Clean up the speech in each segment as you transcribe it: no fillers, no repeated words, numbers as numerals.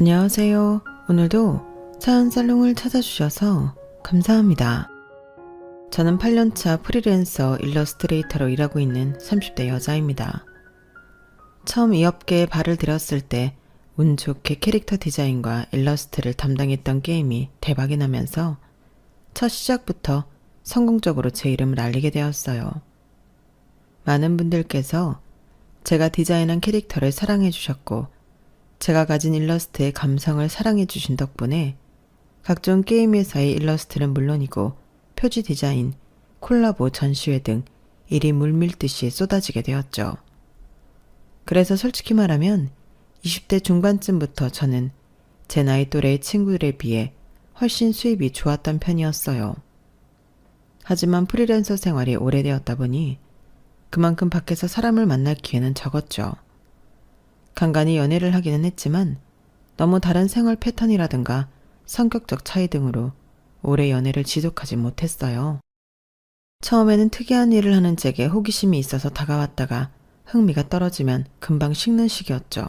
안녕하세요. 오늘도 차은살롱을 찾아주셔서 감사합니다. 저는 8년차 프리랜서 일러스트레이터로 일하고 있는 30대 여자입니다. 처음 이 업계에 발을 들였을 때 운 좋게 캐릭터 디자인과 일러스트를 담당했던 게임이 대박이 나면서 첫 시작부터 성공적으로 제 이름을 알리게 되었어요. 많은 분들께서 제가 디자인한 캐릭터를 사랑해 주셨고 제가 가진 일러스트의 감성을 사랑해 주신 덕분에 각종 게임 회사의 일러스트는 물론이고 표지 디자인, 콜라보 전시회 등 일이 물밀듯이 쏟아지게 되었죠. 그래서 솔직히 말하면 20대 중반쯤부터 저는 제 나이 또래의 친구들에 비해 훨씬 수입이 좋았던 편이었어요. 하지만 프리랜서 생활이 오래되었다 보니 그만큼 밖에서 사람을 만날 기회는 적었죠. 간간히 연애를 하기는 했지만 너무 다른 생활 패턴이라든가 성격적 차이 등으로 오래 연애를 지속하지 못했어요. 처음에는 특이한 일을 하는 제게 호기심이 있어서 다가왔다가 흥미가 떨어지면 금방 식는 시기였죠.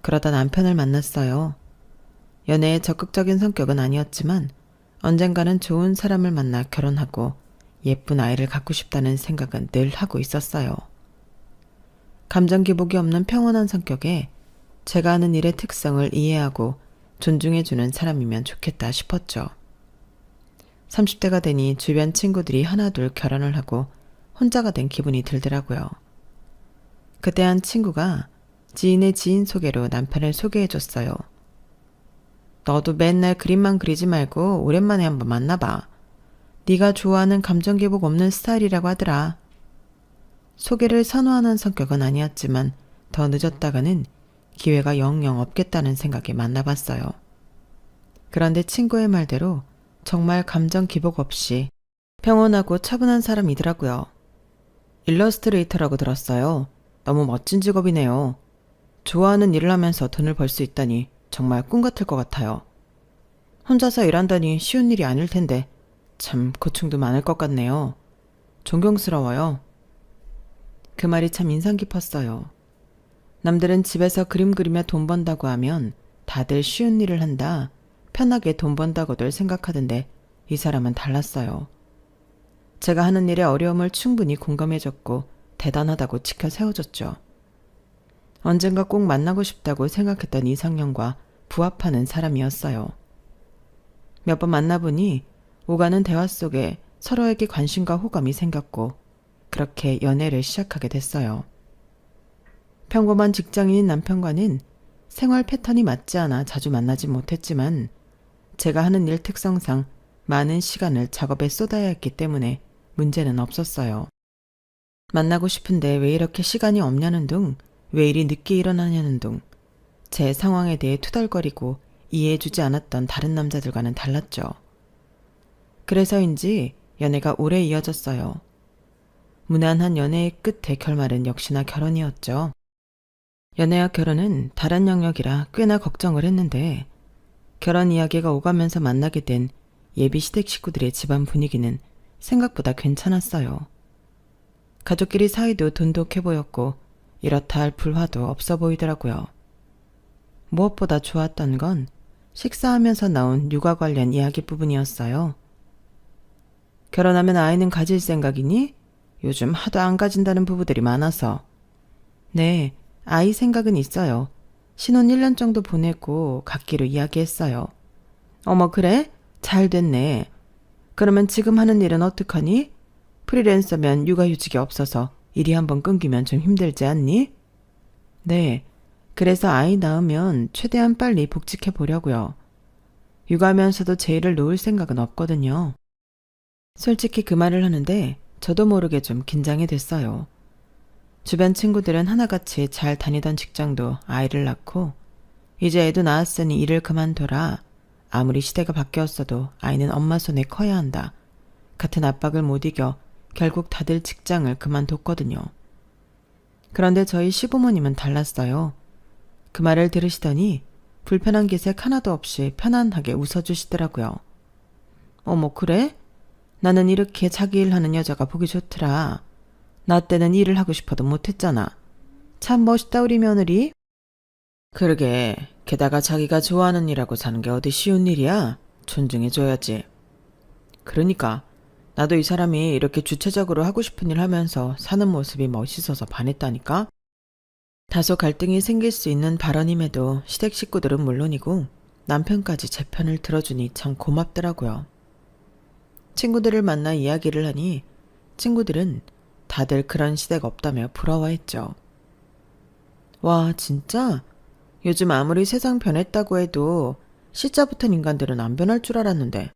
그러다 남편을 만났어요. 연애에 적극적인 성격은 아니었지만 언젠가는 좋은 사람을 만나 결혼하고 예쁜 아이를 갖고 싶다는 생각은 늘 하고 있었어요. 감정 기복이 없는 평온한 성격에 제가 하는 일의 특성을 이해하고 존중해주는 사람이면 좋겠다 싶었죠. 30대가 되니 주변 친구들이 하나둘 결혼을 하고 혼자가 된 기분이 들더라고요. 그때 한 친구가 지인의 지인 소개로 남편을 소개해줬어요. 너도 맨날 그림만 그리지 말고 오랜만에 한번 만나봐. 네가 좋아하는 감정 기복 없는 스타일이라고 하더라. 소개를 선호하는 성격은 아니었지만 더 늦었다가는 기회가 영영 없겠다는 생각에 만나봤어요. 그런데 친구의 말대로 정말 감정 기복 없이 평온하고 차분한 사람이더라고요. 일러스트레이터라고 들었어요. 너무 멋진 직업이네요. 좋아하는 일을 하면서 돈을 벌 수 있다니 정말 꿈 같을 것 같아요. 혼자서 일한다니 쉬운 일이 아닐 텐데 참 고충도 많을 것 같네요. 존경스러워요. 그 말이 참 인상 깊었어요. 남들은 집에서 그림 그리며 돈 번다고 하면 다들 쉬운 일을 한다, 편하게 돈 번다고들 생각하던데 이 사람은 달랐어요. 제가 하는 일의 어려움을 충분히 공감해줬고 대단하다고 치켜 세워줬죠. 언젠가 꼭 만나고 싶다고 생각했던 이상형과 부합하는 사람이었어요. 몇 번 만나보니 오가는 대화 속에 서로에게 관심과 호감이 생겼고 그렇게 연애를 시작하게 됐어요. 평범한 직장인인 남편과는 생활 패턴이 맞지 않아 자주 만나지 못했지만 제가 하는 일 특성상 많은 시간을 작업에 쏟아야 했기 때문에 문제는 없었어요. 만나고 싶은데 왜 이렇게 시간이 없냐는 둥, 왜 이리 늦게 일어나냐는 둥, 제 상황에 대해 투덜거리고 이해해주지 않았던 다른 남자들과는 달랐죠. 그래서인지 연애가 오래 이어졌어요. 무난한 연애의 끝의 결말은 역시나 결혼이었죠. 연애와 결혼은 다른 영역이라 꽤나 걱정을 했는데 결혼 이야기가 오가면서 만나게 된 예비 시댁 식구들의 집안 분위기는 생각보다 괜찮았어요. 가족끼리 사이도 돈독해 보였고 이렇다 할 불화도 없어 보이더라고요. 무엇보다 좋았던 건 식사하면서 나온 육아 관련 이야기 부분이었어요. 결혼하면 아이는 가질 생각이니? 요즘 하도 안 가진다는 부부들이 많아서. 네, 아이 생각은 있어요. 신혼 1년 정도 보내고 갖기로 이야기했어요. 어머 그래? 잘 됐네. 그러면 지금 하는 일은 어떡하니? 프리랜서면 육아휴직이 없어서 일이 한번 끊기면 좀 힘들지 않니? 네, 그래서 아이 낳으면 최대한 빨리 복직해 보려고요. 육아하면서도 제 일을 놓을 생각은 없거든요. 솔직히 그 말을 하는데 저도 모르게 좀 긴장이 됐어요. 주변 친구들은 하나같이 잘 다니던 직장도 아이를 낳고 이제 애도 낳았으니 일을 그만둬라. 아무리 시대가 바뀌었어도 아이는 엄마 손에 커야 한다. 같은 압박을 못 이겨 결국 다들 직장을 그만뒀거든요. 그런데 저희 시부모님은 달랐어요. 그 말을 들으시더니 불편한 기색 하나도 없이 편안하게 웃어주시더라고요. 어머 그래? 나는 이렇게 자기 일하는 여자가 보기 좋더라. 나 때는 일을 하고 싶어도 못했잖아. 참 멋있다 우리 며느리. 그러게, 게다가 자기가 좋아하는 일하고 사는 게 어디 쉬운 일이야? 존중해줘야지. 그러니까 나도 이 사람이 이렇게 주체적으로 하고 싶은 일 하면서 사는 모습이 멋있어서 반했다니까? 다소 갈등이 생길 수 있는 발언임에도 시댁 식구들은 물론이고 남편까지 제 편을 들어주니 참 고맙더라고요. 친구들을 만나 이야기를 하니 친구들은 다들 그런 시댁 없다며 부러워했죠. 와, 진짜? 요즘 아무리 세상 변했다고 해도 시자 붙은 인간들은 안 변할 줄 알았는데.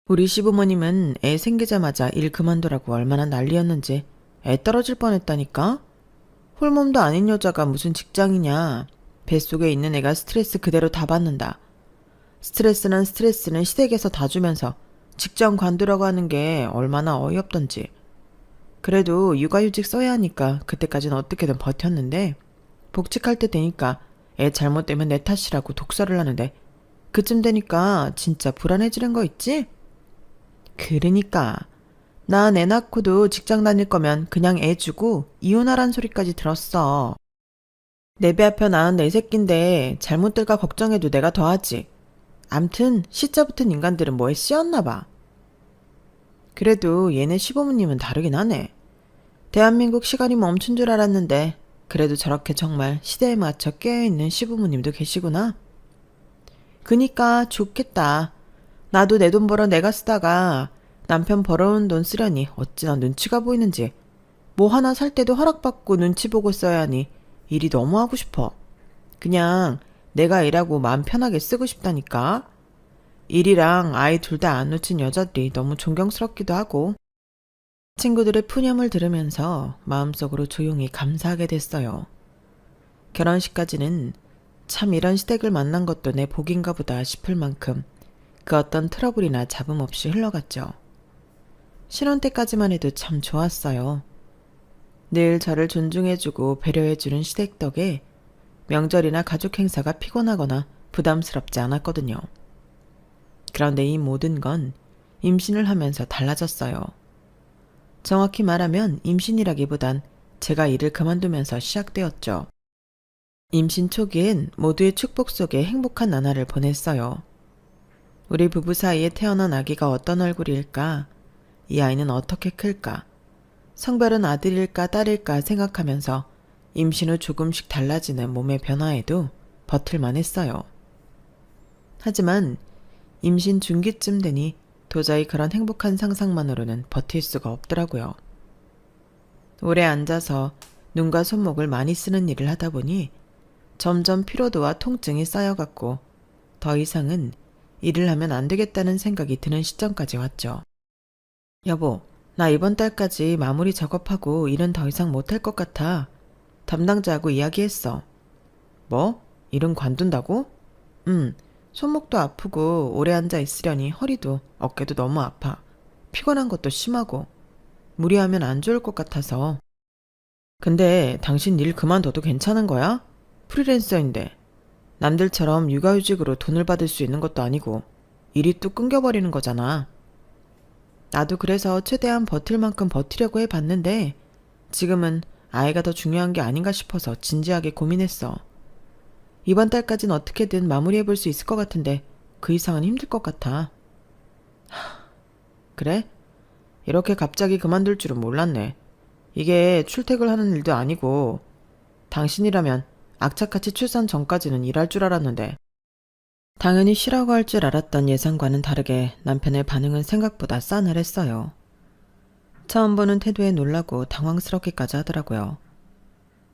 우리 시부모님은 애 생기자마자 일 그만두라고 얼마나 난리였는지 애 떨어질 뻔했다니까? 홀몸도 아닌 여자가 무슨 직장이냐. 뱃속에 있는 애가 스트레스 그대로 다 받는다. 스트레스는 시댁에서 다 주면서 직장 관두라고 하는 게 얼마나 어이없던지. 그래도 육아휴직 써야 하니까 그때까진 어떻게든 버텼는데 복직할 때 되니까 애 잘못되면 내 탓이라고 독설을 하는데 그쯤 되니까 진짜 불안해지는 거 있지? 그러니까 나 애 낳고도 직장 다닐 거면 그냥 애 주고 이혼하란 소리까지 들었어. 내 배 아파 낳은 내 새끼인데 잘못될까 걱정해도 내가 더하지. 암튼 시자 붙은 인간들은 뭐에 씌었나 봐. 그래도 얘네 시부모님은 다르긴 하네. 대한민국 시간이 멈춘 줄 알았는데 그래도 저렇게 정말 시대에 맞춰 깨어있는 시부모님도 계시구나. 그니까 좋겠다. 나도 내 돈 벌어 내가 쓰다가 남편 벌어온 돈 쓰려니 어찌나 눈치가 보이는지. 뭐 하나 살 때도 허락받고 눈치 보고 써야 하니 일이 너무 하고 싶어. 그냥 내가 일하고 마음 편하게 쓰고 싶다니까. 일이랑 아이 둘 다 안 놓친 여자들이 너무 존경스럽기도 하고. 친구들의 푸념을 들으면서 마음속으로 조용히 감사하게 됐어요. 결혼식까지는 참 이런 시댁을 만난 것도 내 복인가 보다 싶을 만큼 그 어떤 트러블이나 잡음 없이 흘러갔죠. 신혼 때까지만 해도 참 좋았어요. 늘 저를 존중해주고 배려해주는 시댁 덕에 명절이나 가족 행사가 피곤하거나 부담스럽지 않았거든요. 그런데 이 모든 건 임신을 하면서 달라졌어요. 정확히 말하면 임신이라기보단 제가 일을 그만두면서 시작되었죠. 임신 초기엔 모두의 축복 속에 행복한 나날을 보냈어요. 우리 부부 사이에 태어난 아기가 어떤 얼굴일까? 이 아이는 어떻게 클까? 성별은 아들일까 딸일까 생각하면서 임신 후 조금씩 달라지는 몸의 변화에도 버틸만 했어요. 하지만 임신 중기쯤 되니 도저히 그런 행복한 상상만으로는 버틸 수가 없더라고요. 오래 앉아서 눈과 손목을 많이 쓰는 일을 하다 보니 점점 피로도와 통증이 쌓여갔고 더 이상은 일을 하면 안 되겠다는 생각이 드는 시점까지 왔죠. 여보, 나 이번 달까지 마무리 작업하고 일은 더 이상 못할 것 같아. 담당자하고 이야기했어. 뭐? 일은 관둔다고? 손목도 아프고 오래 앉아 있으려니 허리도 어깨도 너무 아파. 피곤한 것도 심하고 무리하면 안 좋을 것 같아서. 근데 당신 일 그만둬도 괜찮은 거야? 프리랜서인데 남들처럼 육아휴직으로 돈을 받을 수 있는 것도 아니고 일이 또 끊겨버리는 거잖아. 나도 그래서 최대한 버틸 만큼 버티려고 해봤는데 지금은 아이가 더 중요한 게 아닌가 싶어서 진지하게 고민했어. 이번 달까진 어떻게든 마무리해볼 수 있을 것 같은데 그 이상은 힘들 것 같아. 그래? 이렇게 갑자기 그만둘 줄은 몰랐네. 이게 출퇴근하는 일도 아니고 당신이라면 악착같이 출산 전까지는 일할 줄 알았는데. 당연히 쉬라고 할 줄 알았던 예상과는 다르게 남편의 반응은 생각보다 싸늘했어요. 처음 보는 태도에 놀라고 당황스럽기까지 하더라고요.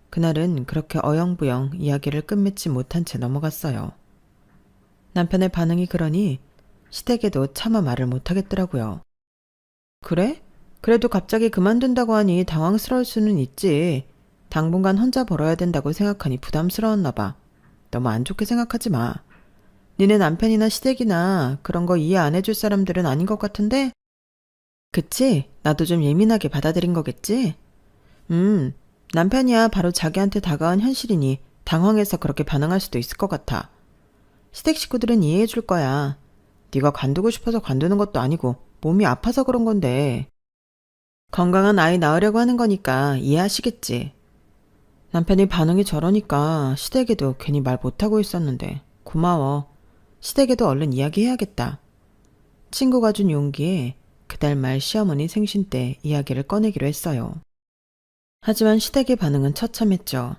그날은 그렇게 어영부영 이야기를 끝맺지 못한 채 넘어갔어요. 남편의 반응이 그러니 시댁에도 차마 말을 못하겠더라고요. 그래? 그래도 갑자기 그만둔다고 하니 당황스러울 수는 있지. 당분간 혼자 벌어야 된다고 생각하니 부담스러웠나 봐. 너무 안 좋게 생각하지 마. 니네 남편이나 시댁이나 그런 거 이해 안 해줄 사람들은 아닌 것 같은데? 그치? 나도 좀 예민하게 받아들인 거겠지? 남편이야 바로 자기한테 다가온 현실이니 당황해서 그렇게 반응할 수도 있을 것 같아. 시댁 식구들은 이해해 줄 거야. 네가 관두고 싶어서 관두는 것도 아니고 몸이 아파서 그런 건데. 건강한 아이 낳으려고 하는 거니까 이해하시겠지. 남편이 반응이 저러니까 시댁에도 괜히 말 못하고 있었는데 고마워. 시댁에도 얼른 이야기해야겠다. 친구가 준 용기에 그달 말 시어머니 생신 때 이야기를 꺼내기로 했어요. 하지만 시댁의 반응은 처참했죠.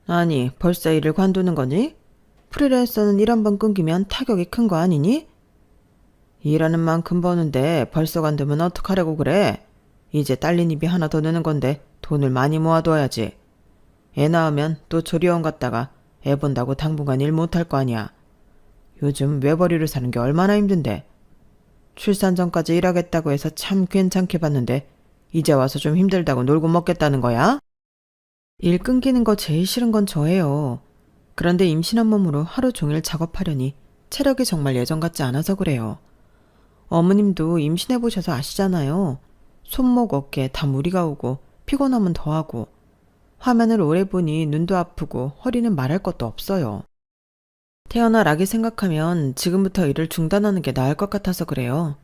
아니, 벌써 일을 관두는 거니? 프리랜서는 일 한 번 끊기면 타격이 큰 거 아니니? 일하는 만큼 버는데 벌써 관두면 어떡하려고 그래? 이제 딸린 입이 하나 더 느는 건데 돈을 많이 모아둬야지. 애 낳으면 또 조리원 갔다가 애 본다고 당분간 일 못할 거 아니야. 요즘 외벌이로 사는 게 얼마나 힘든데. 출산 전까지 일하겠다고 해서 참 괜찮게 봤는데 이제 와서 좀 힘들다고 놀고 먹겠다는 거야? 일 끊기는 거 제일 싫은 건 저예요. 그런데 임신한 몸으로 하루 종일 작업하려니 체력이 정말 예전 같지 않아서 그래요. 어머님도 임신해보셔서 아시잖아요. 손목 어깨 다 무리가 오고 피곤하면 더하고 화면을 오래 보니 눈도 아프고 허리는 말할 것도 없어요. 태어날 아기 생각하면 지금부터 일을 중단하는 게 나을 것 같아서 그래요.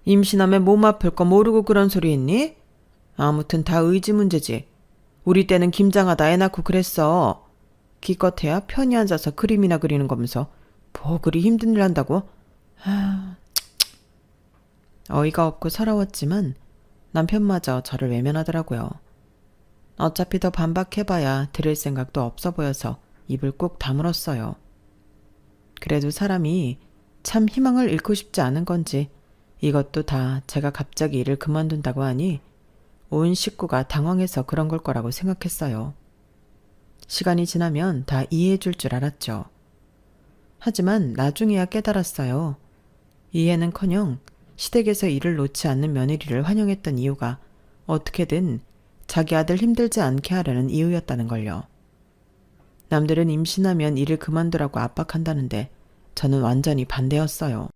임신하면 몸 아플 거 모르고 그런 소리 했니? 아무튼 다 의지 문제지. 우리 때는 김장하다 애 낳고 그랬어. 기껏해야 편히 앉아서 그림이나 그리는 거면서 뭐 그리 힘든 일 한다고? 어이가 없고 서러웠지만 남편마저 저를 외면하더라고요. 어차피 더 반박해봐야 들을 생각도 없어 보여서 입을 꾹 다물었어요. 그래도 사람이 참 희망을 잃고 싶지 않은 건지 이것도 다 제가 갑자기 일을 그만둔다고 하니 온 식구가 당황해서 그런 걸 거라고 생각했어요. 시간이 지나면 다 이해해 줄 줄 알았죠. 하지만 나중에야 깨달았어요. 이해는커녕 시댁에서 일을 놓지 않는 며느리를 환영했던 이유가 어떻게든 자기 아들 힘들지 않게 하려는 이유였다는 걸요. 남들은 임신하면 일을 그만두라고 압박한다는데 저는 완전히 반대였어요.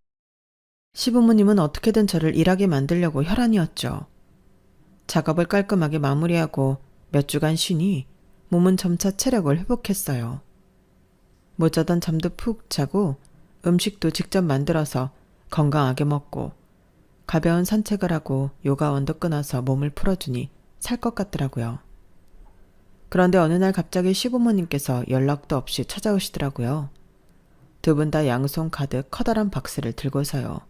시부모님은 어떻게든 저를 일하게 만들려고 혈안이었죠. 작업을 깔끔하게 마무리하고 몇 주간 쉬니 몸은 점차 체력을 회복했어요. 못 자던 잠도 푹 자고 음식도 직접 만들어서 건강하게 먹고 가벼운 산책을 하고 요가원도 끊어서 몸을 풀어주니 살 것 같더라고요. 그런데 어느 날 갑자기 시부모님께서 연락도 없이 찾아오시더라고요. 두 분 다 양손 가득 커다란 박스를 들고서요.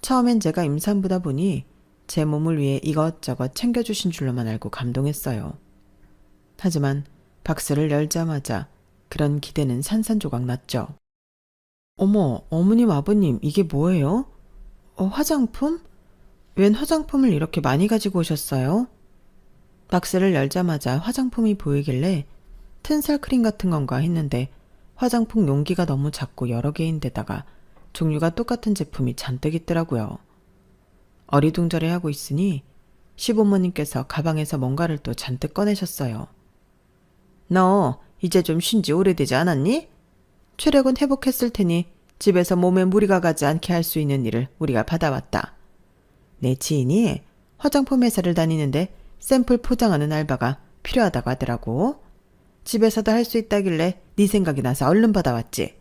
처음엔 제가 임산부다 보니 제 몸을 위해 이것저것 챙겨주신 줄로만 알고 감동했어요. 하지만 박스를 열자마자 그런 기대는 산산조각 났죠. 어머, 어머님 아버님 이게 뭐예요? 화장품? 웬 화장품을 이렇게 많이 가지고 오셨어요? 박스를 열자마자 화장품이 보이길래 튼살 크림 같은 건가 했는데 화장품 용기가 너무 작고 여러 개인데다가 종류가 똑같은 제품이 잔뜩 있더라고요. 어리둥절해하고 있으니 시부모님께서 가방에서 뭔가를 또 잔뜩 꺼내셨어요. 너 이제 좀 쉰 지 오래되지 않았니? 체력은 회복했을 테니 집에서 몸에 무리가 가지 않게 할 수 있는 일을 우리가 받아왔다. 내 지인이 화장품 회사를 다니는데 샘플 포장하는 알바가 필요하다고 하더라고. 집에서도 할 수 있다길래 네 생각이 나서 얼른 받아왔지.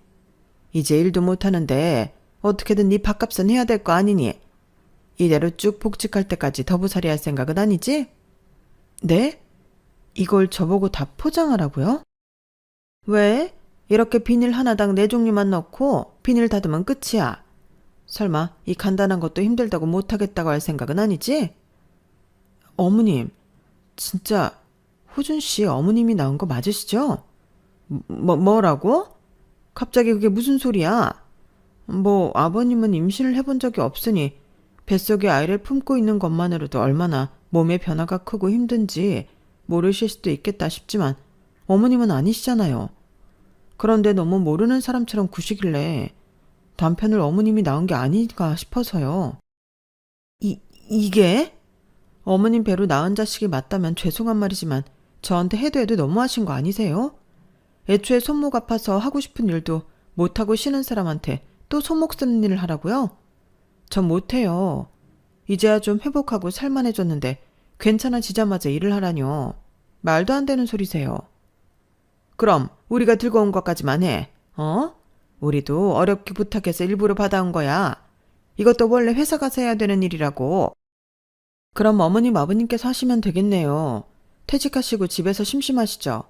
이제 일도 못하는데 어떻게든 네 밥값은 해야 될 거 아니니? 이대로 쭉 복직할 때까지 더부살이 할 생각은 아니지? 네? 이걸 저보고 다 포장하라고요? 왜? 이렇게 비닐 하나당 4종류만 넣고 비닐 닫으면 끝이야. 설마 이 간단한 것도 힘들다고 못하겠다고 할 생각은 아니지? 어머님, 진짜 호준 씨 어머님이 나온 거 맞으시죠? 뭐라고? 갑자기 그게 무슨 소리야? 뭐 아버님은 임신을 해본 적이 없으니 뱃속에 아이를 품고 있는 것만으로도 얼마나 몸의 변화가 크고 힘든지 모르실 수도 있겠다 싶지만 어머님은 아니시잖아요. 그런데 너무 모르는 사람처럼 구시길래 남편을 어머님이 낳은 게 아닌가 싶어서요. 이게? 어머님 배로 낳은 자식이 맞다면 죄송한 말이지만 저한테 해도 너무하신 거 아니세요? 애초에 손목 아파서 하고 싶은 일도 못하고 쉬는 사람한테 또 손목 쓰는 일을 하라고요? 전 못해요. 이제야 좀 회복하고 살만해졌는데 괜찮아지자마자 일을 하라뇨. 말도 안 되는 소리세요. 그럼 우리가 들고 온 것까지만 해. 우리도 어렵게 부탁해서 일부러 받아온 거야. 이것도 원래 회사 가서 해야 되는 일이라고. 그럼 어머님 아버님께서 하시면 되겠네요. 퇴직하시고 집에서 심심하시죠?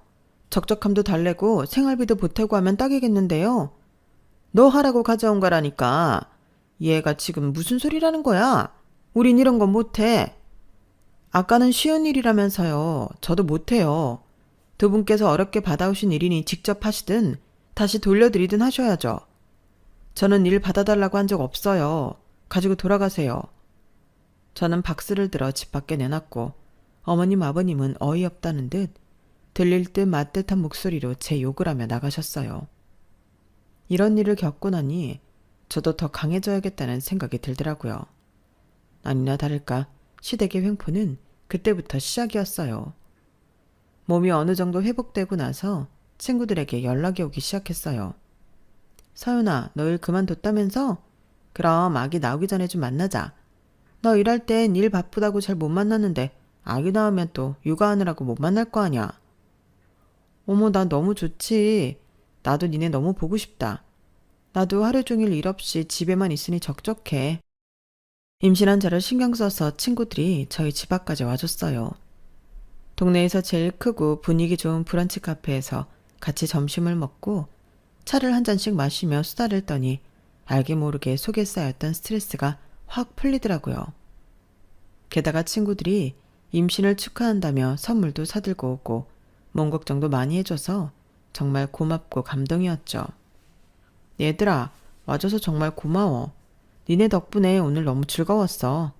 적적함도 달래고 생활비도 보태고 하면 딱이겠는데요. 너 하라고 가져온 거라니까. 얘가 지금 무슨 소리라는 거야? 우린 이런 건 못해. 아까는 쉬운 일이라면서요. 저도 못해요. 두 분께서 어렵게 받아오신 일이니 직접 하시든 다시 돌려드리든 하셔야죠. 저는 일 받아달라고 한 적 없어요. 가지고 돌아가세요. 저는 박스를 들어 집 밖에 내놨고 어머님 아버님은 어이없다는 듯 들릴 듯 맞듯한 목소리로 제 욕을 하며 나가셨어요. 이런 일을 겪고 나니 저도 더 강해져야겠다는 생각이 들더라고요. 아니나 다를까 시댁의 횡포는 그때부터 시작이었어요. 몸이 어느 정도 회복되고 나서 친구들에게 연락이 오기 시작했어요. 서윤아, 너 일 그만뒀다면서? 그럼 아기 나오기 전에 좀 만나자. 너 일할 땐 일 바쁘다고 잘 못 만났는데 아기 나오면 또 육아하느라고 못 만날 거 아냐. 어머, 나 너무 좋지. 나도 니네 너무 보고 싶다. 나도 하루 종일 일 없이 집에만 있으니 적적해. 임신한 저를 신경 써서 친구들이 저희 집 앞까지 와줬어요. 동네에서 제일 크고 분위기 좋은 브런치 카페에서 같이 점심을 먹고 차를 한 잔씩 마시며 수다를 떠니 알게 모르게 속에 쌓였던 스트레스가 확 풀리더라고요. 게다가 친구들이 임신을 축하한다며 선물도 사들고 오고 몸 걱정도 많이 해줘서 정말 고맙고 감동이었죠. 얘들아, 와줘서 정말 고마워. 니네 덕분에 오늘 너무 즐거웠어.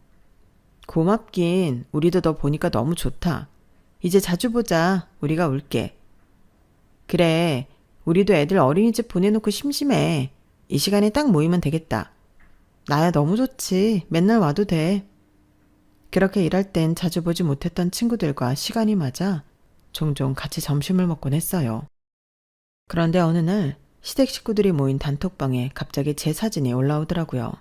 고맙긴. 우리도 너 보니까 너무 좋다. 이제 자주 보자. 우리가 올게. 그래, 우리도 애들 어린이집 보내놓고 심심해. 이 시간에 딱 모이면 되겠다. 나야 너무 좋지. 맨날 와도 돼. 그렇게 일할 땐 자주 보지 못했던 친구들과 시간이 맞아 종종 같이 점심을 먹곤 했어요. 그런데 어느 날 시댁 식구들이 모인 단톡방에 갑자기 제 사진이 올라오더라고요.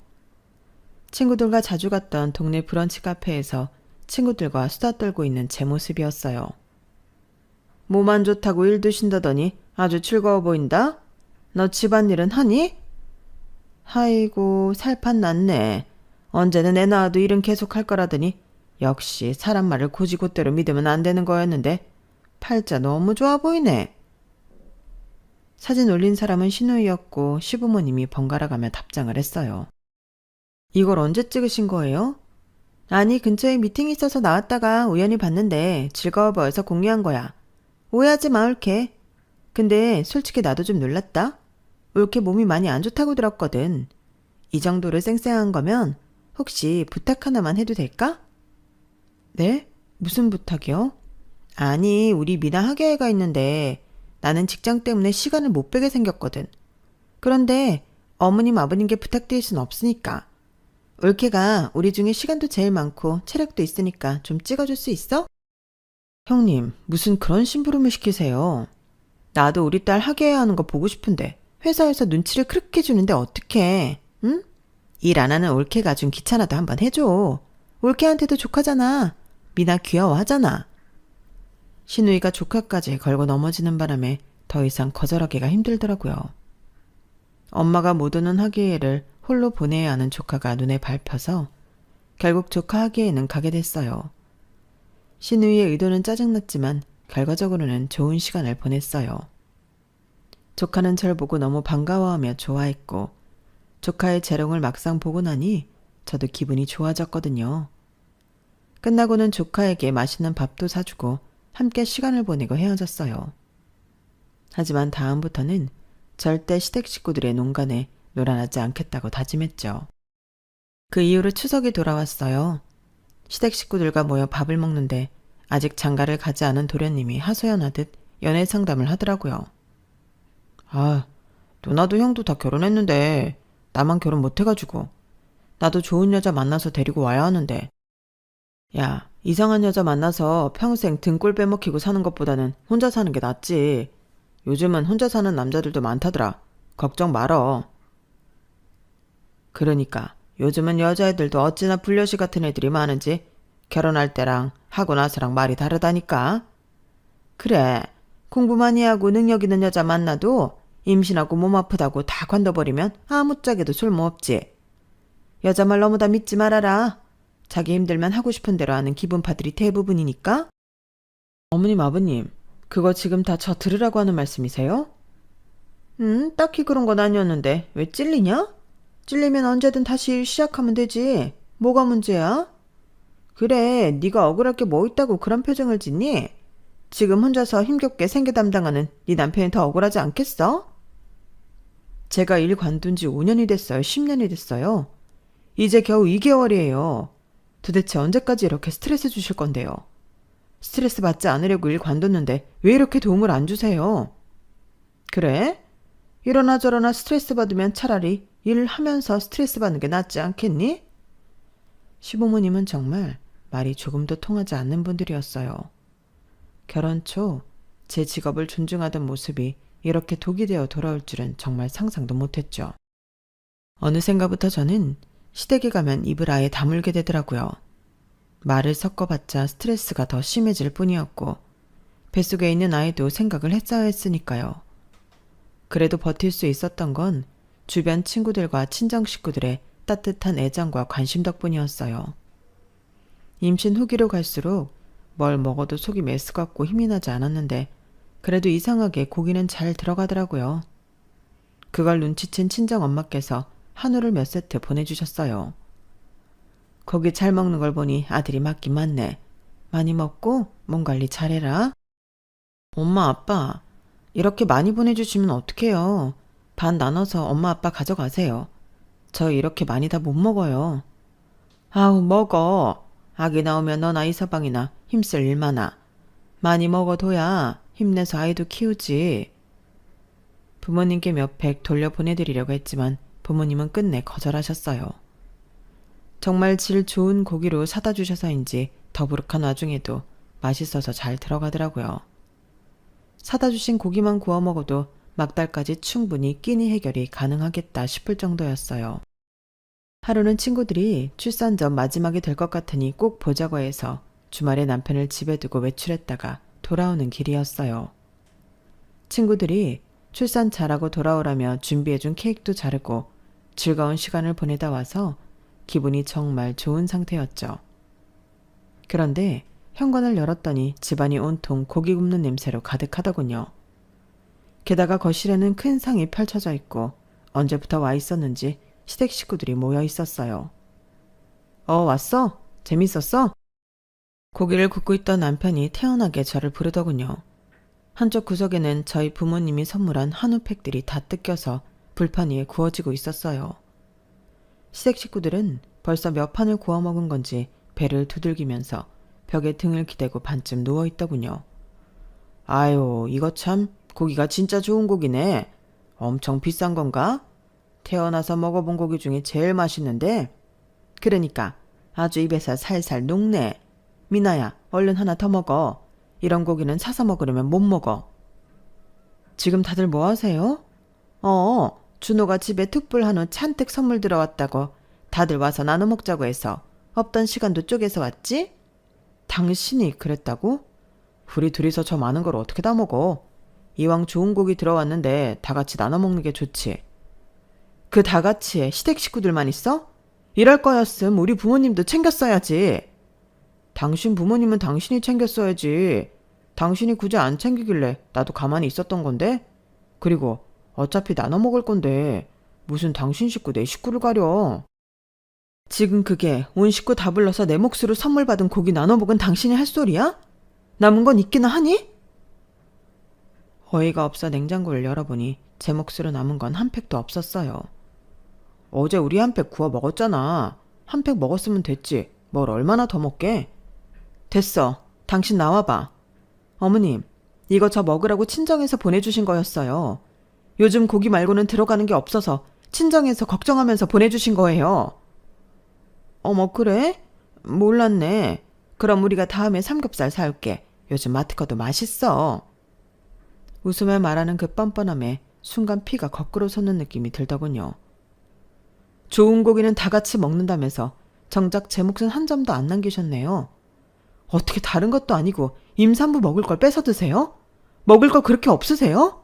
친구들과 자주 갔던 동네 브런치 카페에서 친구들과 수다 떨고 있는 제 모습이었어요. 몸 안 좋다고 일도 쉰다더니 아주 즐거워 보인다? 너 집안일은 하니? 아이고, 살판 났네. 언제는 애 낳아도 일은 계속 할 거라더니 역시 사람 말을 고지고대로 믿으면 안 되는 거였는데 팔자 너무 좋아 보이네. 사진 올린 사람은 신우이였고 시부모님이 번갈아가며 답장을 했어요. 이걸 언제 찍으신 거예요? 아니, 근처에 미팅이 있어서 나왔다가 우연히 봤는데 즐거워 보여서 공유한 거야. 오해하지 마, 올케. 근데 솔직히 나도 좀 놀랐다. 올케 몸이 많이 안 좋다고 들었거든. 이 정도로 쌩쌩한 거면 혹시 부탁 하나만 해도 될까? 네? 무슨 부탁이요? 아니, 우리 미나 학예회가 있는데 나는 직장 때문에 시간을 못 빼게 생겼거든. 그런데 어머님 아버님께 부탁드릴 순 없으니까. 올케가 우리 중에 시간도 제일 많고 체력도 있으니까 좀 찍어줄 수 있어? 형님, 무슨 그런 심부름을 시키세요. 나도 우리 딸 학예회 하는 거 보고 싶은데 회사에서 눈치를 그렇게 주는데 어떡해. 응? 일 안 하는 올케가 좀 귀찮아도 한번 해줘. 올케한테도 조카잖아. 미나 귀여워하잖아. 신우이가 조카까지 걸고 넘어지는 바람에 더 이상 거절하기가 힘들더라고요. 엄마가 못 오는 학예회를 홀로 보내야 하는 조카가 눈에 밟혀서 결국 조카 학예회는 가게 됐어요. 신우이의 의도는 짜증났지만 결과적으로는 좋은 시간을 보냈어요. 조카는 절 보고 너무 반가워하며 좋아했고 조카의 재롱을 막상 보고 나니 저도 기분이 좋아졌거든요. 끝나고는 조카에게 맛있는 밥도 사주고 함께 시간을 보내고 헤어졌어요. 하지만 다음부터는 절대 시댁 식구들의 농간에 놀아나지 않겠다고 다짐했죠. 그 이후로 추석이 돌아왔어요. 시댁 식구들과 모여 밥을 먹는데 아직 장가를 가지 않은 도련님이 하소연하듯 연애 상담을 하더라고요. 아, 누나도 형도 다 결혼했는데 나만 결혼 못해가지고 나도 좋은 여자 만나서 데리고 와야 하는데. 야, 이상한 여자 만나서 평생 등골 빼먹히고 사는 것보다는 혼자 사는 게 낫지. 요즘은 혼자 사는 남자들도 많다더라. 걱정 말어. 그러니까 요즘은 여자애들도 어찌나 불려시 같은 애들이 많은지 결혼할 때랑 하고 나서랑 말이 다르다니까. 그래, 공부 많이 하고 능력 있는 여자 만나도 임신하고 몸 아프다고 다 관둬버리면 아무짝에도 쓸모없지. 여자 말 너무 다 믿지 말아라. 자기 힘들면 하고 싶은 대로 하는 기분파들이 대부분이니까. 어머님, 아버님, 그거 지금 다 저 들으라고 하는 말씀이세요? 딱히 그런 건 아니었는데 왜 찔리냐? 찔리면 언제든 다시 일 시작하면 되지. 뭐가 문제야? 그래, 네가 억울할 게 뭐 있다고 그런 표정을 짓니? 지금 혼자서 힘겹게 생계 담당하는 네 남편이 더 억울하지 않겠어? 제가 일 관둔 지 5년이 됐어요. 10년이 됐어요. 이제 겨우 2개월이에요. 도대체 언제까지 이렇게 스트레스 주실 건데요? 스트레스 받지 않으려고 일 관뒀는데 왜 이렇게 도움을 안 주세요? 그래? 이러나 저러나 스트레스 받으면 차라리 일하면서 스트레스 받는 게 낫지 않겠니? 시부모님은 정말 말이 조금도 통하지 않는 분들이었어요. 결혼 초 제 직업을 존중하던 모습이 이렇게 독이 되어 돌아올 줄은 정말 상상도 못했죠. 어느샌가부터 저는 시댁에 가면 입을 아예 다물게 되더라고요. 말을 섞어봤자 스트레스가 더 심해질 뿐이었고 뱃속에 있는 아이도 생각을 했어야 했으니까요. 그래도 버틸 수 있었던 건 주변 친구들과 친정 식구들의 따뜻한 애정과 관심 덕분이었어요. 임신 후기로 갈수록 뭘 먹어도 속이 메스껍고 힘이 나지 않았는데 그래도 이상하게 고기는 잘 들어가더라고요. 그걸 눈치챈 친정 엄마께서 한우를 몇 세트 보내주셨어요. 고기 잘 먹는 걸 보니 아들이 맞긴 맞네. 많이 먹고 몸 관리 잘해라. 엄마, 아빠, 이렇게 많이 보내주시면 어떡해요. 반 나눠서 엄마, 아빠 가져가세요. 저 이렇게 많이 다 못 먹어요. 아우, 먹어. 아기 나오면 너나 이서방이나 힘쓸 일 많아. 많이 먹어둬야 힘내서 아이도 키우지. 부모님께 몇 팩 돌려보내드리려고 했지만 부모님은 끝내 거절하셨어요. 정말 질 좋은 고기로 사다 주셔서인지 더부룩한 와중에도 맛있어서 잘 들어가더라고요. 사다 주신 고기만 구워 먹어도 막달까지 충분히 끼니 해결이 가능하겠다 싶을 정도였어요. 하루는 친구들이 출산 전 마지막이 될 것 같으니 꼭 보자고 해서 주말에 남편을 집에 두고 외출했다가 돌아오는 길이었어요. 친구들이 출산 잘하고 돌아오라며 준비해준 케이크도 자르고 즐거운 시간을 보내다 와서 기분이 정말 좋은 상태였죠. 그런데 현관을 열었더니 집안이 온통 고기 굽는 냄새로 가득하더군요. 게다가 거실에는 큰 상이 펼쳐져 있고 언제부터 와 있었는지 시댁 식구들이 모여 있었어요. 왔어? 재밌었어? 고기를 굽고 있던 남편이 태연하게 저를 부르더군요. 한쪽 구석에는 저희 부모님이 선물한 한우팩들이 다 뜯겨서 불판 위에 구워지고 있었어요. 시댁 식구들은 벌써 몇 판을 구워 먹은 건지 배를 두들기면서 벽에 등을 기대고 반쯤 누워있더군요. 아유, 이거 참 고기가 진짜 좋은 고기네. 엄청 비싼 건가? 태어나서 먹어본 고기 중에 제일 맛있는데? 그러니까 아주 입에서 살살 녹네. 미나야, 얼른 하나 더 먹어. 이런 고기는 사서 먹으려면 못 먹어. 지금 다들 뭐 하세요? 준호가 집에 툭불 한우 잔뜩 선물 들어왔다고 다들 와서 나눠 먹자고 해서 없던 시간도 쪼개서 왔지? 당신이 그랬다고? 우리 둘이서 저 많은 걸 어떻게 다 먹어? 이왕 좋은 고기 들어왔는데 다 같이 나눠 먹는 게 좋지. 그 다 같이에 시댁 식구들만 있어? 이럴 거였음 우리 부모님도 챙겼어야지. 당신 부모님은 당신이 챙겼어야지. 당신이 굳이 안 챙기길래 나도 가만히 있었던 건데? 그리고 어차피 나눠 먹을 건데 무슨 당신 식구 내 식구를 가려. 지금 그게 온 식구 다 불러서 내 몫으로 선물 받은 고기 나눠 먹은 당신이 할 소리야? 남은 건 있기나 하니? 어이가 없어 냉장고를 열어보니 제 몫으로 남은 건 한 팩도 없었어요. 어제 우리 한 팩 구워 먹었잖아. 한 팩 먹었으면 됐지. 뭘 얼마나 더 먹게? 됐어. 당신 나와봐. 어머님, 이거 저 먹으라고 친정에서 보내주신 거였어요. 요즘 고기 말고는 들어가는 게 없어서 친정에서 걱정하면서 보내주신 거예요. 어머, 그래? 몰랐네. 그럼 우리가 다음에 삼겹살 사올게. 요즘 마트 거도 맛있어. 웃으며 말하는 그 뻔뻔함에 순간 피가 거꾸로 솟는 느낌이 들더군요. 좋은 고기는 다 같이 먹는다면서 정작 제 몫은 한 점도 안 남기셨네요. 어떻게 다른 것도 아니고 임산부 먹을 걸 뺏어 드세요? 먹을 거 그렇게 없으세요?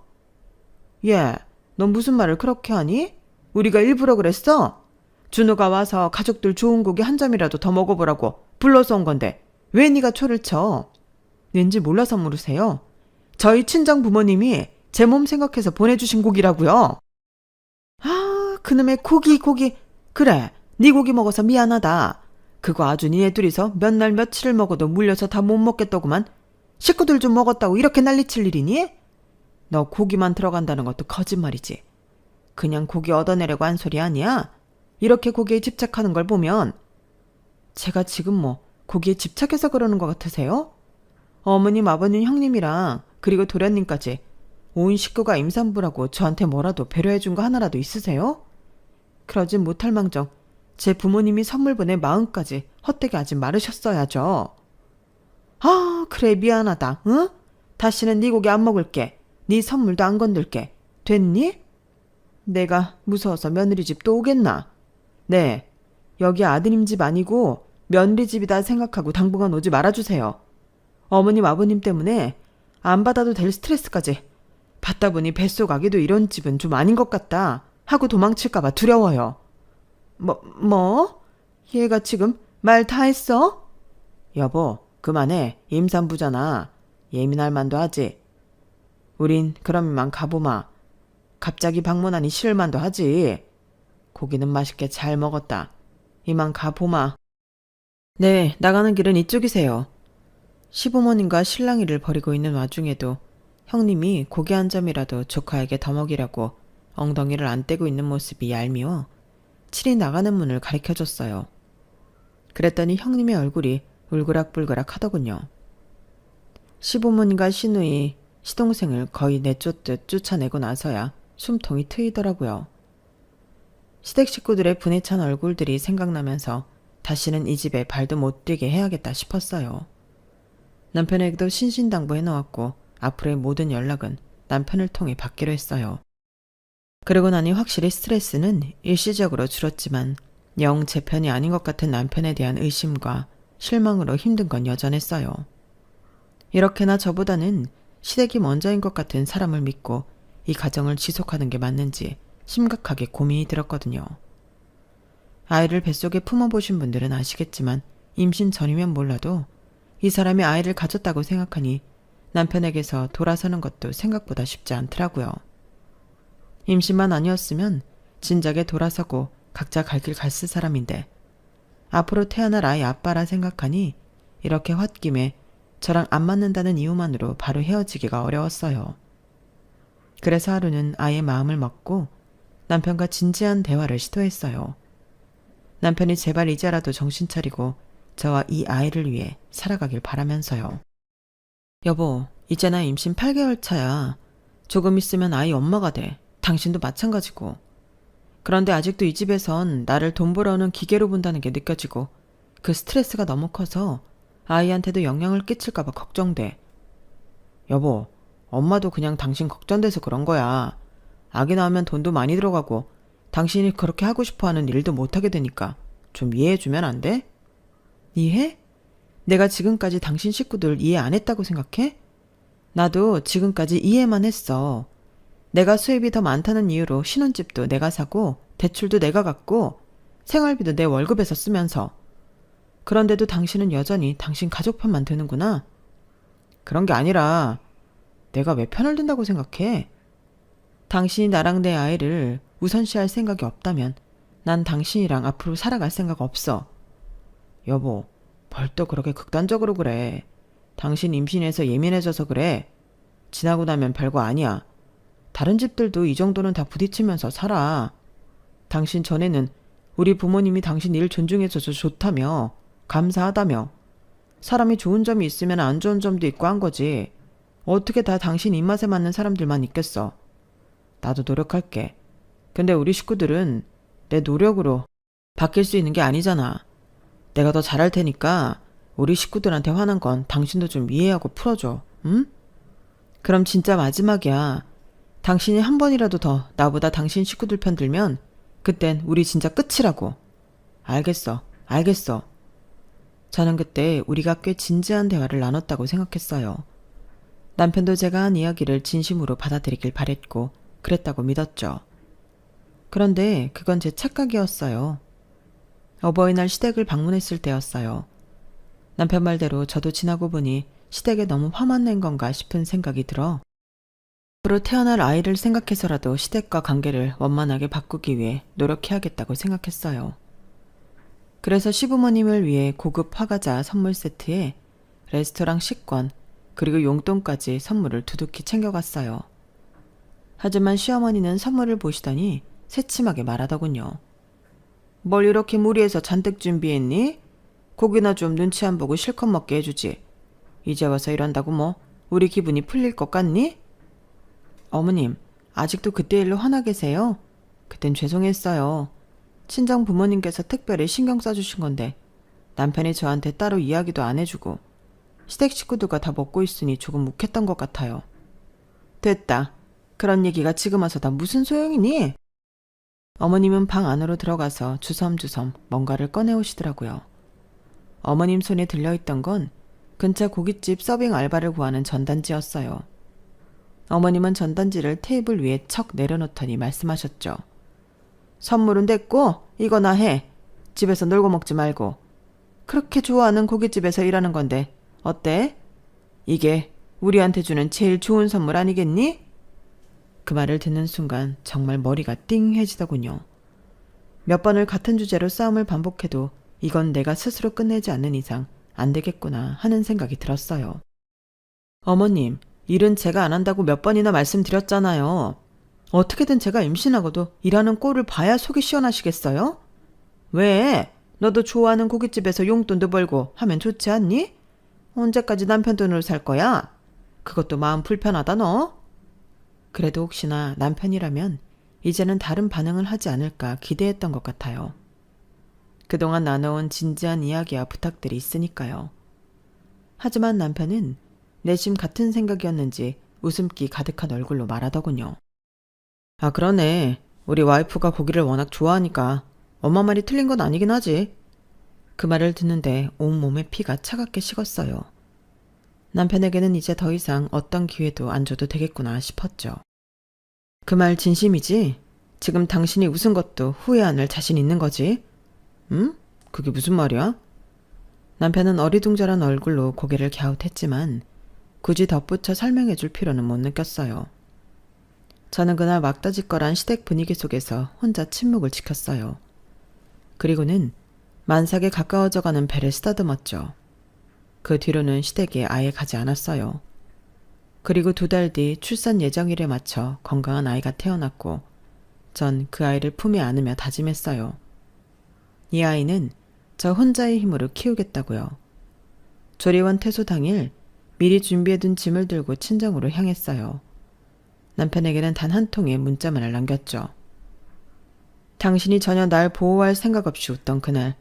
예, 넌 무슨 말을 그렇게 하니? 우리가 일부러 그랬어? 준호가 와서 가족들 좋은 고기 한 점이라도 더 먹어보라고 불러서 온 건데 왜 네가 초를 쳐? 왠지 몰라서 물으세요? 저희 친정 부모님이 제 몸 생각해서 보내주신 고기라고요. 아, 그놈의 고기. 그래, 네 고기 먹어서 미안하다. 그거 아주 니네 둘이서 몇 날 며칠을 먹어도 물려서 다 못 먹겠더구만. 식구들 좀 먹었다고 이렇게 난리칠 일이니? 너 고기만 들어간다는 것도 거짓말이지. 그냥 고기 얻어내려고 한 소리 아니야? 이렇게 고기에 집착하는 걸 보면. 제가 지금 뭐 고기에 집착해서 그러는 것 같으세요? 어머님, 아버님, 형님이랑 그리고 도련님까지 온 식구가 임산부라고 저한테 뭐라도 배려해준 거 하나라도 있으세요? 그러진 못할 망정 제 부모님이 선물 보낼 마음까지 헛되게 하지 말으셨어야죠. 아, 그래, 미안하다. 응? 다시는 네 고기 안 먹을게. 네 선물도 안 건들게. 됐니? 내가 무서워서 며느리 집 또 오겠나? 네, 여기 아드님 집 아니고 며느리 집이다 생각하고 당분간 오지 말아주세요. 어머님, 아버님 때문에 안 받아도 될 스트레스까지 받다 보니 뱃속 아기도 이런 집은 좀 아닌 것 같다 하고 도망칠까봐 두려워요. 뭐? 얘가 지금 말 다 했어? 여보, 그만해. 임산부잖아. 예민할 만도 하지. 우린 그럼 이만 가보마. 갑자기 방문하니 싫을 만도 하지. 고기는 맛있게 잘 먹었다. 이만 가보마. 네, 나가는 길은 이쪽이세요. 시부모님과 실랑이를 벌이고 있는 와중에도 형님이 고기 한 점이라도 조카에게 더 먹이라고 엉덩이를 안 떼고 있는 모습이 얄미워 칠이 나가는 문을 가리켜줬어요. 그랬더니 형님의 얼굴이 울그락불그락 하더군요. 시부모님과 시누이, 시동생을 거의 내쫓듯 쫓아내고 나서야 숨통이 트이더라고요. 시댁 식구들의 분에 찬 얼굴들이 생각나면서 다시는 이 집에 발도 못 뛰게 해야겠다 싶었어요. 남편에게도 신신당부해 놓았고 앞으로의 모든 연락은 남편을 통해 받기로 했어요. 그러고 나니 확실히 스트레스는 일시적으로 줄었지만 영 제 편이 아닌 것 같은 남편에 대한 의심과 실망으로 힘든 건 여전했어요. 이렇게나 저보다는 시댁이 먼저인 것 같은 사람을 믿고 이 가정을 지속하는 게 맞는지 심각하게 고민이 들었거든요. 아이를 뱃속에 품어보신 분들은 아시겠지만 임신 전이면 몰라도 이 사람이 아이를 가졌다고 생각하니 남편에게서 돌아서는 것도 생각보다 쉽지 않더라고요. 임신만 아니었으면 진작에 돌아서고 각자 갈 길 갔을 사람인데 앞으로 태어날 아이 아빠라 생각하니 이렇게 홧김에 저랑 안 맞는다는 이유만으로 바로 헤어지기가 어려웠어요. 그래서 하루는 아이의 마음을 먹고 남편과 진지한 대화를 시도했어요. 남편이 제발 이제라도 정신 차리고 저와 이 아이를 위해 살아가길 바라면서요. 여보, 이제 나 임신 8개월 차야. 조금 있으면 아이 엄마가 돼. 당신도 마찬가지고. 그런데 아직도 이 집에선 나를 돈 벌어오는 기계로 본다는 게 느껴지고 그 스트레스가 너무 커서 아이한테도 영향을 끼칠까봐 걱정돼. 여보, 엄마도 그냥 당신 걱정돼서 그런 거야. 아기 낳으면 돈도 많이 들어가고 당신이 그렇게 하고 싶어하는 일도 못하게 되니까 좀 이해해주면 안 돼? 이해? 내가 지금까지 당신 식구들 이해 안 했다고 생각해? 나도 지금까지 이해만 했어. 내가 수입이 더 많다는 이유로 신혼집도 내가 사고 대출도 내가 갚고 생활비도 내 월급에서 쓰면서. 그런데도 당신은 여전히 당신 가족 편만 드는구나. 그런 게 아니라 내가 왜 편을 든다고 생각해? 당신이 나랑 내 아이를 우선시할 생각이 없다면 난 당신이랑 앞으로 살아갈 생각 없어. 여보, 벌써 그렇게 극단적으로 그래. 당신 임신해서 예민해져서 그래. 지나고 나면 별거 아니야. 다른 집들도 이 정도는 다 부딪히면서 살아. 당신 전에는 우리 부모님이 당신 일 존중해줘서 좋다며, 감사하다며. 사람이 좋은 점이 있으면 안 좋은 점도 있고 한 거지. 어떻게 다 당신 입맛에 맞는 사람들만 있겠어. 나도 노력할게. 근데 우리 식구들은 내 노력으로 바뀔 수 있는 게 아니잖아. 내가 더 잘할 테니까 우리 식구들한테 화난 건 당신도 좀 이해하고 풀어줘. 응? 그럼 진짜 마지막이야. 당신이 한 번이라도 더 나보다 당신 식구들 편 들면 그땐 우리 진짜 끝이라고. 알겠어. 저는 그때 우리가 꽤 진지한 대화를 나눴다고 생각했어요. 남편도 제가 한 이야기를 진심으로 받아들이길 바랬고 그랬다고 믿었죠. 그런데 그건 제 착각이었어요. 어버이날 시댁을 방문했을 때였어요. 남편 말대로 저도 지나고 보니 시댁에 너무 화만 낸 건가 싶은 생각이 들어 앞으로 태어날 아이를 생각해서라도 시댁과 관계를 원만하게 바꾸기 위해 노력해야겠다고 생각했어요. 그래서 시부모님을 위해 고급 화과자 선물 세트에 레스토랑 식권 그리고 용돈까지 선물을 두둑히 챙겨갔어요. 하지만 시어머니는 선물을 보시더니 새침하게 말하더군요. 뭘 이렇게 무리해서 잔뜩 준비했니? 고기나 좀 눈치 안 보고 실컷 먹게 해주지. 이제 와서 이런다고 뭐 우리 기분이 풀릴 것 같니? 어머님, 아직도 그때 일로 화나 계세요? 그땐 죄송했어요. 친정 부모님께서 특별히 신경 써주신 건데 남편이 저한테 따로 이야기도 안 해주고 시댁 식구들과 다 먹고 있으니 조금 묵했던 것 같아요. 됐다. 그런 얘기가 지금 와서 다 무슨 소용이니? 어머님은 방 안으로 들어가서 주섬주섬 뭔가를 꺼내오시더라고요. 어머님 손에 들려있던 건 근처 고깃집 서빙 알바를 구하는 전단지였어요. 어머님은 전단지를 테이블 위에 척 내려놓더니 말씀하셨죠. 선물은 됐고 이거나 해. 집에서 놀고 먹지 말고. 그렇게 좋아하는 고깃집에서 일하는 건데 어때? 이게 우리한테 주는 제일 좋은 선물 아니겠니? 그 말을 듣는 순간 정말 머리가 띵해지더군요. 몇 번을 같은 주제로 싸움을 반복해도 이건 내가 스스로 끝내지 않는 이상 안 되겠구나 하는 생각이 들었어요. 어머님, 일은 제가 안 한다고 몇 번이나 말씀드렸잖아요. 어떻게든 제가 임신하고도 일하는 꼴을 봐야 속이 시원하시겠어요? 왜? 너도 좋아하는 고깃집에서 용돈도 벌고 하면 좋지 않니? 언제까지 남편 돈으로 살 거야? 그것도 마음 불편하다 너? 그래도 혹시나 남편이라면 이제는 다른 반응을 하지 않을까 기대했던 것 같아요. 그동안 나눠온 진지한 이야기와 부탁들이 있으니까요. 하지만 남편은 내심 같은 생각이었는지 웃음기 가득한 얼굴로 말하더군요. 아, 그러네. 우리 와이프가 고기를 워낙 좋아하니까 엄마 말이 틀린 건 아니긴 하지. 그 말을 듣는데 온몸에 피가 차갑게 식었어요. 남편에게는 이제 더 이상 어떤 기회도 안 줘도 되겠구나 싶었죠. 그 말 진심이지? 지금 당신이 웃은 것도 후회 안 할 자신 있는 거지? 응? 그게 무슨 말이야? 남편은 어리둥절한 얼굴로 고개를 갸웃했지만 굳이 덧붙여 설명해 줄 필요는 못 느꼈어요. 저는 그날 막다지껄한 시댁 분위기 속에서 혼자 침묵을 지켰어요. 그리고는 만삭에 가까워져가는 배를 쓰다듬었죠. 그 뒤로는 시댁에 아예 가지 않았어요. 그리고 2달 뒤 출산 예정일에 맞춰 건강한 아이가 태어났고 전 그 아이를 품에 안으며 다짐했어요. 이 아이는 저 혼자의 힘으로 키우겠다고요. 조리원 퇴소 당일 미리 준비해둔 짐을 들고 친정으로 향했어요. 남편에게는 단 한 통의 문자만을 남겼죠. 당신이 전혀 날 보호할 생각 없이 웃던 그날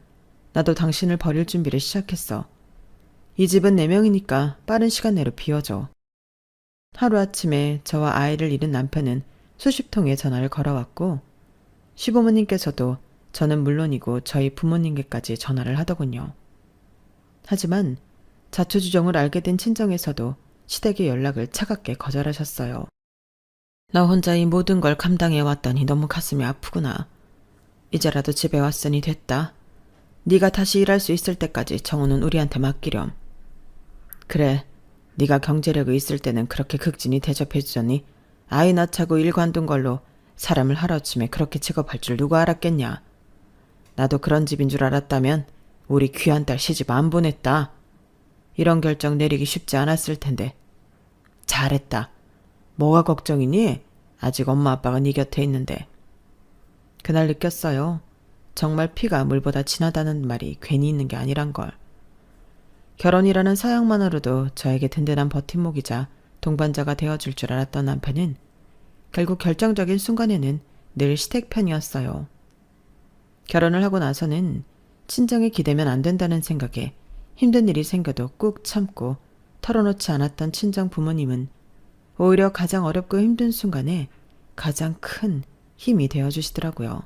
나도 당신을 버릴 준비를 시작했어. 이 집은 4명이니까 빠른 시간 내로 비워줘. 하루아침에 저와 아이를 잃은 남편은 수십 통의 전화를 걸어왔고 시부모님께서도 저는 물론이고 저희 부모님께까지 전화를 하더군요. 하지만 자초지종을 알게 된 친정에서도 시댁의 연락을 차갑게 거절하셨어요. 나 혼자 이 모든 걸 감당해왔더니 너무 가슴이 아프구나. 이제라도 집에 왔으니 됐다. 네가 다시 일할 수 있을 때까지 정우는 우리한테 맡기렴. 그래, 네가 경제력이 있을 때는 그렇게 극진히 대접해주더니 아이 낳자고 일 관둔 걸로 사람을 하루아침에 그렇게 취급할 줄 누가 알았겠냐. 나도 그런 집인 줄 알았다면 우리 귀한 딸 시집 안 보냈다. 이런 결정 내리기 쉽지 않았을 텐데. 잘했다. 뭐가 걱정이니? 아직 엄마 아빠가 네 곁에 있는데. 그날 느꼈어요. 정말 피가 물보다 진하다는 말이 괜히 있는 게 아니란 걸. 결혼이라는 사양만으로도 저에게 든든한 버팀목이자 동반자가 되어줄 줄 알았던 남편은 결국 결정적인 순간에는 늘 시댁 편이었어요. 결혼을 하고 나서는 친정에 기대면 안 된다는 생각에 힘든 일이 생겨도 꾹 참고 털어놓지 않았던 친정 부모님은 오히려 가장 어렵고 힘든 순간에 가장 큰 힘이 되어주시더라고요.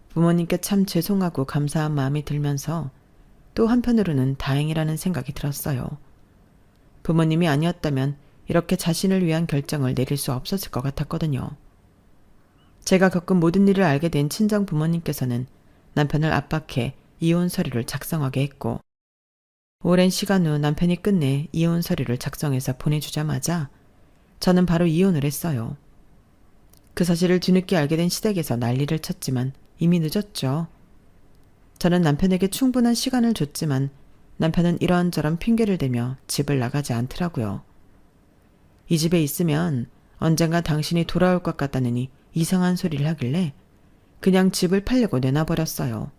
부모님께 참 죄송하고 감사한 마음이 들면서 또 한편으로는 다행이라는 생각이 들었어요. 부모님이 아니었다면 이렇게 자신을 위한 결정을 내릴 수 없었을 것 같았거든요. 제가 겪은 모든 일을 알게 된 친정 부모님께서는 남편을 압박해 이혼 서류를 작성하게 했고 오랜 시간 후 남편이 끝내 이혼 서류를 작성해서 보내주자마자 저는 바로 이혼을 했어요. 그 사실을 뒤늦게 알게 된 시댁에서 난리를 쳤지만 이미 늦었죠. 저는 남편에게 충분한 시간을 줬지만 남편은 이런저런 핑계를 대며 집을 나가지 않더라고요. 이 집에 있으면 언젠가 당신이 돌아올 것 같다느니 이상한 소리를 하길래 그냥 집을 팔려고 내놔버렸어요.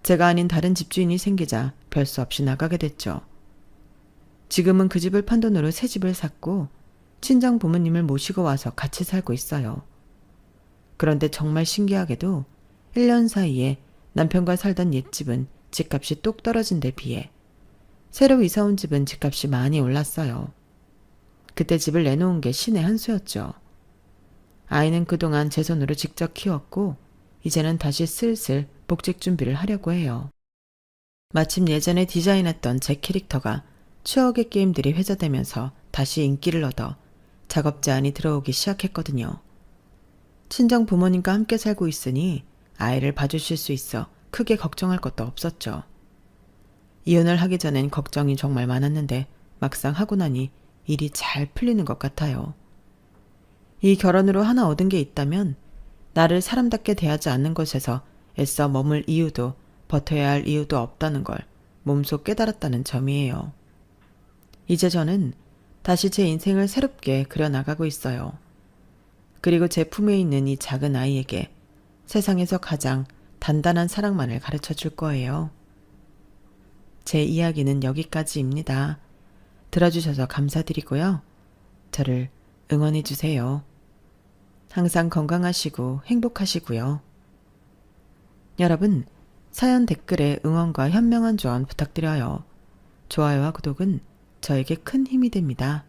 제가 아닌 다른 집주인이 생기자 별 수 없이 나가게 됐죠. 지금은 그 집을 판 돈으로 새 집을 샀고 친정 부모님을 모시고 와서 같이 살고 있어요. 그런데 정말 신기하게도 1년 사이에 남편과 살던 옛집은 집값이 뚝 떨어진 데 비해 새로 이사 온 집은 집값이 많이 올랐어요. 그때 집을 내놓은 게 신의 한 수였죠. 아이는 그동안 제 손으로 직접 키웠고 이제는 다시 슬슬 복직 준비를 하려고 해요. 마침 예전에 디자인했던 제 캐릭터가 추억의 게임들이 회자되면서 다시 인기를 얻어 작업 제안이 들어오기 시작했거든요. 친정 부모님과 함께 살고 있으니 아이를 봐주실 수 있어 크게 걱정할 것도 없었죠. 이혼을 하기 전엔 걱정이 정말 많았는데 막상 하고 나니 일이 잘 풀리는 것 같아요. 이 결혼으로 하나 얻은 게 있다면 나를 사람답게 대하지 않는 것에서 애써 머물 이유도 버텨야 할 이유도 없다는 걸 몸소 깨달았다는 점이에요. 이제 저는 다시 제 인생을 새롭게 그려나가고 있어요. 그리고 제 품에 있는 이 작은 아이에게 세상에서 가장 단단한 사랑만을 가르쳐 줄 거예요. 제 이야기는 여기까지입니다. 들어주셔서 감사드리고요. 저를 응원해 주세요. 항상 건강하시고 행복하시고요. 여러분, 사연 댓글에 응원과 현명한 조언 부탁드려요. 좋아요와 구독은 저에게 큰 힘이 됩니다.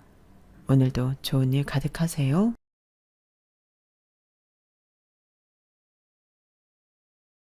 오늘도 좋은 일 가득하세요.